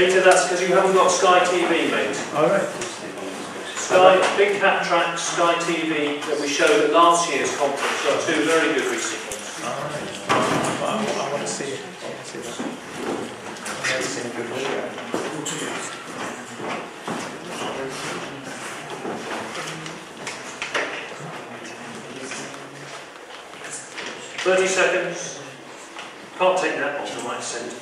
Peter, that's because you haven't got Sky TV, mate. Alright. Sky, Big Cat Tracks, Sky TV that we showed at last year's conference are two very good recent ones. Alright. I want to see it. I want to see that. I've never seen a good show. 30 seconds. Can't take that off the right centre.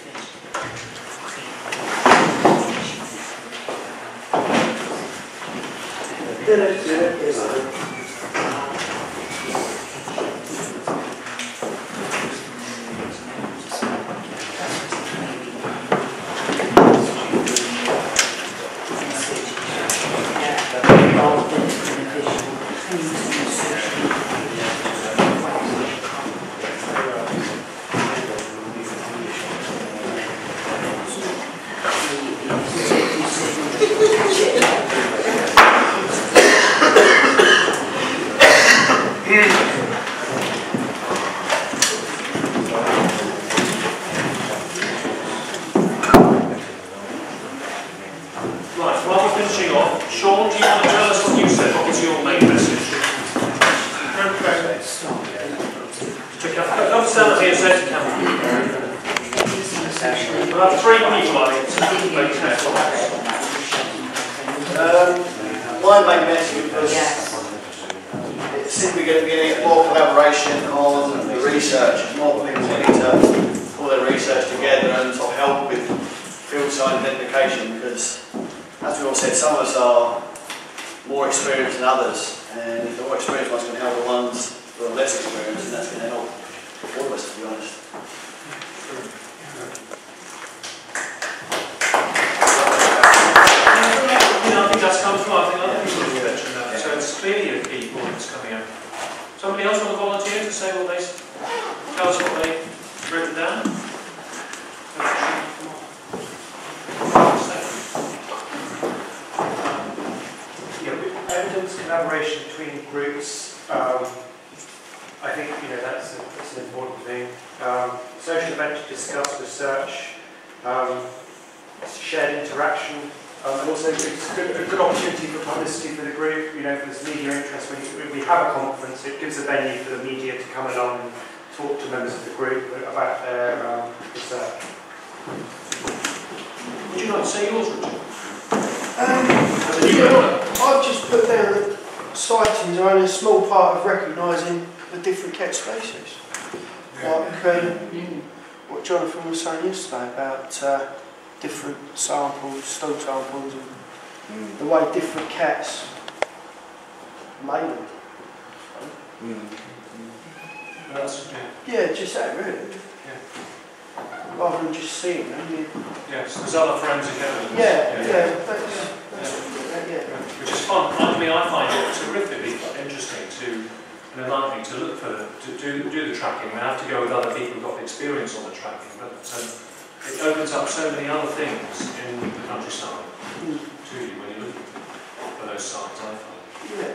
My main message was it's simply going to be more collaboration on the research. More people need to pull their research together and sort of help with field site identification, because, as we all said, some of us are more experienced than others, and if the more experienced ones can help the ones who are less experienced, and that's going to help all of us, to be honest. I think that's come through. I think other people have mentioned that. So it's clearly a key point that's coming out. Somebody else want to volunteer to say what they tell us what they've written down? Yeah, evidence collaboration between groups. I think that's an important thing. Social event to discuss research. Shared interaction. And also, it's a good opportunity for publicity for the group, if there's media interest. When we have a conference, it gives a venue for the media to come along and talk to members of the group about their research. Would you like to say yours, Richard? I've just put down that sightings are only a small part of recognising the different cat species. Like what Jonathan was saying yesterday about different samples, stool samples, and the way different cats labelled. Yeah, just that really. Yeah. Rather than just seeing them. Yes, there's other forensic evidence. Yeah. Which is fun. I mean, I find it terrifically interesting and enlightening to look for to do the tracking. We have to go with other people who've got experience on the tracking, but it opens up so many other things in the countryside to you when you're looking for those sites, I find. Yeah.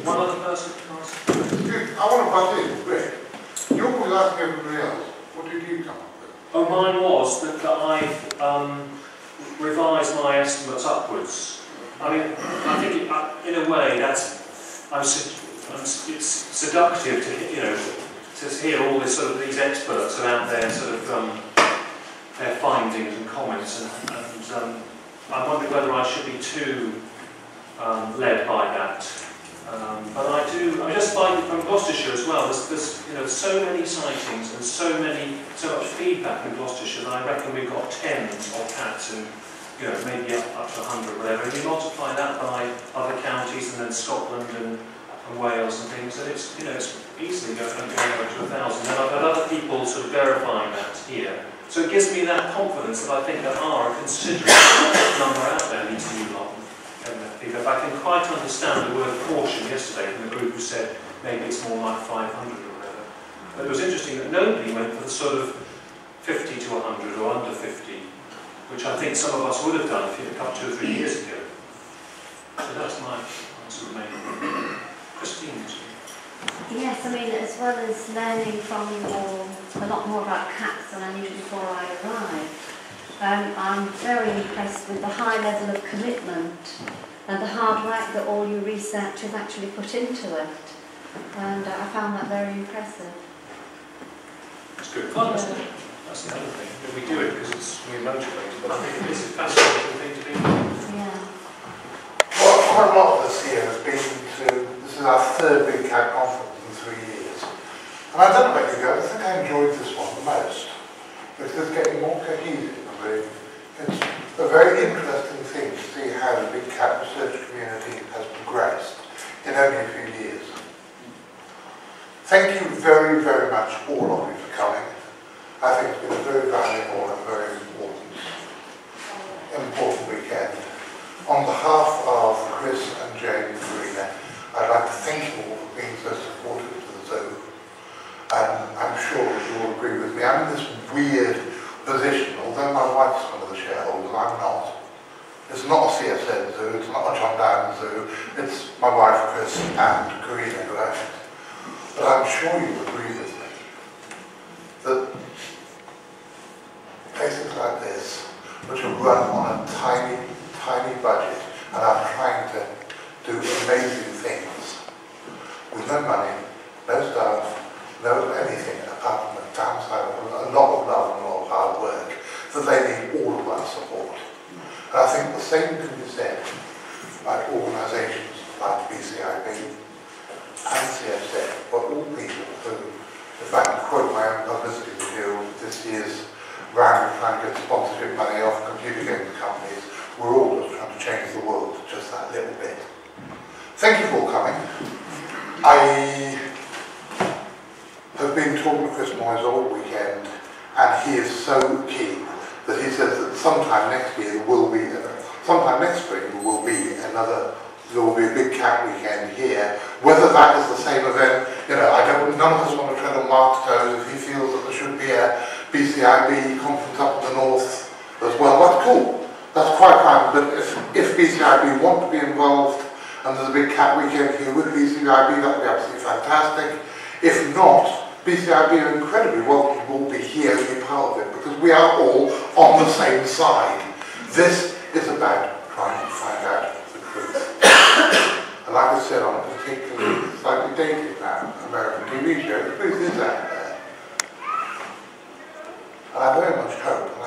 One other person can ask? I want to butt in, Rick. You always ask everybody else, what did you come up with? Oh, mine was that I've revised my estimates upwards. I mean, I think in a way it's seductive to hear all this these experts about their their findings and comments, and I wonder whether I should be too led by that. But I just find it from Gloucestershire as well. There's so many sightings and so much feedback in Gloucestershire that I reckon we've got 10 of cats and maybe up to 100, whatever. And you multiply that by other counties and then Scotland and Wales and things, and it's easily going over to 1,000. And I've had other people verifying that here. So it gives me that confidence that I think there are a considerable number out there in ETU lot. But I can quite understand the word caution yesterday from the group who said maybe it's more like 500 or whatever. But it was interesting that nobody went for the 50 to 100 or under 50, which I think some of us would have done if you'd come 2 or 3 years ago. So that's my answer remaining. Christine. Yes, I mean, as well as learning from you all a lot more about cats than I knew before I arrived, I'm very impressed with the high level of commitment and the hard work that all your researchers actually put into it. And I found that very impressive. It's good fun, isn't it? That's the other thing. We do it because we're motivated, but I think this is a fascinating thing to be doing. Yeah. Well, quite a lot of this year has been to, this is our third Big Cat conference in 3 years. And I don't know about you guys, I think I enjoyed this one the most. Because it's getting more cohesive. It's a very interesting thing to see how the Big Cat research community has progressed in only a few years. Thank you very, very much, all of you, for coming. I think it's been a very valuable and very important weekend. On behalf of Chris and Jane and Karina, I'd like to thank you all for being so supportive to the zoo. And I'm sure you will agree with me. I'm in this weird position, although my wife's one of the shareholders, I'm not. It's not a CFZ zoo, it's not a John Dowden zoo, it's my wife Chris and Karina who own it. But I'm sure you agree with me that places like this, which are run on a tiny, tiny budget and are trying to do amazing things with no money, no staff, no anything apart from a downside of a lot of love and a lot of hard work, that they need all of our support. And I think the same can be said by organisations like BCIB and CFZ, but all people who, if I can quote my own publicity review this year's round of trying to get sponsorship money off computer games companies, we're all just trying to change the world just that little bit. Thank you for coming. I have been talking to Chris Moyes all weekend, and he is so keen that he says that sometime next year will be, sometime next spring will be another. There will be a Big Cat weekend here. Whether that is the same event, you know, none of us want to tread on Mark's toes. If he feels that there should be a BCIB conference up in the north as well, that's cool. That's quite fine. But if BCIB want to be involved and there's a Big Cat weekend here with BCIB, that would be absolutely fantastic. If not, BCIB are incredibly welcome to all be here and be part of it, because we are all on the same side. This is about trying to find out the truth. And like I said, on a particularly slightly dated now American TV show, the truth is out there. And I very much hope, and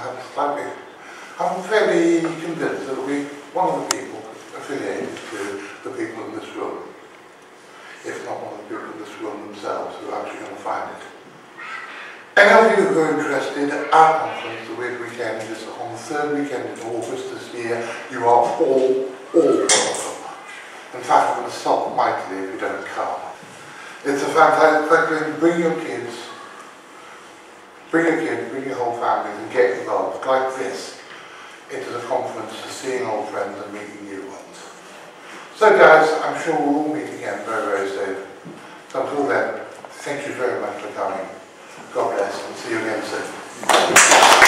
I'm fairly convinced that we one of the people affiliated to the people in this room, if not one of the people in this room themselves, who are actually going to find it. Any of you who are interested, our conference, the Weird Weekend, is on the third weekend in August this year. You are all welcome. In fact, I'm going to stop mightily if you don't come. It's a fantastic thing. Bring your kids, bring your whole family and get involved. Like this, it is a conference for seeing old friends and meeting new ones. So guys, I'm sure we'll all meet again very, very soon. So until then, thank you very much for coming. God bless and see you again soon.